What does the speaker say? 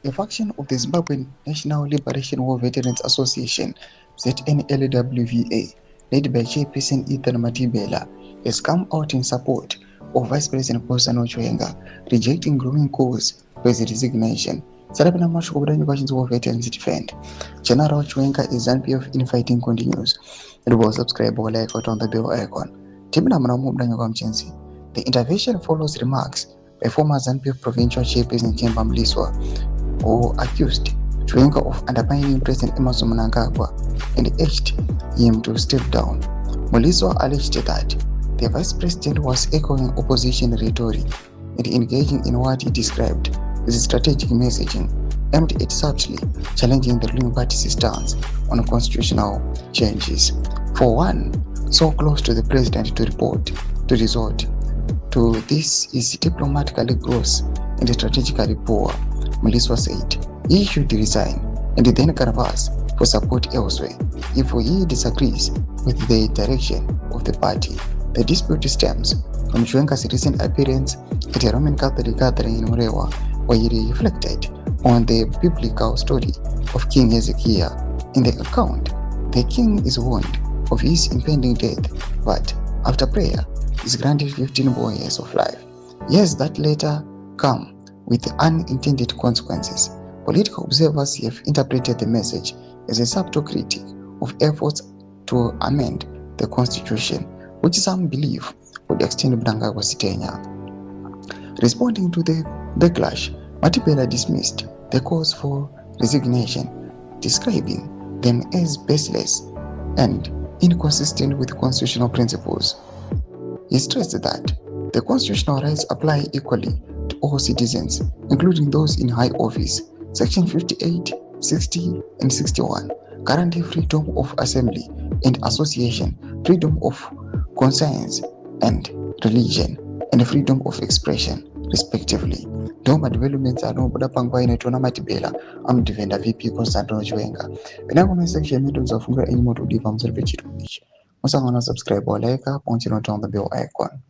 A faction of the Zimbabwean National Liberation War Veterans Association (ZNLWVA), led by Chairperson Ethan Matibela, has come out in support of Vice President Bosano Chiwenga, rejecting growing calls for his resignation. Sarabina Mashukubudani questions of veterans defend. General Chiwenga is ZANU-PF infighting continues. It will subscribe or like on the bell icon. Timina Mnangagwa Mchenzi. The intervention follows remarks by former ZANU-PF provincial chairperson Themba Mliswa, who accused Chiwenga of undermining President Emmerson Mnangagwa and urged him to step down. Mliswa alleged that the vice president was echoing opposition rhetoric and engaging in what he described as strategic messaging aimed at subtly challenging the ruling party's stance on constitutional changes. For one so close to the president to resort to this is diplomatically gross and strategically poor, Mliswa said he should resign and then canvass for support elsewhere if he disagrees with the direction of the party. The dispute stems from Chiwenga's recent appearance at a Roman Catholic gathering in Murewa, where he reflected on the biblical story of King Hezekiah. In the account, the king is warned of his impending death, but after prayer, is granted 15 more years of life. Yes, that later come with unintended consequences. Political observers have interpreted the message as a subtle critique of efforts to amend the constitution, which some believe would extend Mnangagwa's tenure. Responding to the backlash, Matibela dismissed the calls for resignation, describing them as baseless and inconsistent with constitutional principles. He stressed that the constitutional rights apply equally to all citizens, including those in high office. Section 58, 60, and 61 guarantee freedom of assembly and association, freedom of conscience and religion, and freedom of expression, respectively. Doma developments are no pangwa inatona Matibela amdivenda VP Constantino Chiwenga. Penako section meetings of any moto diva mzalve chitu. Musangana subscribe or like, punch on the bell icon.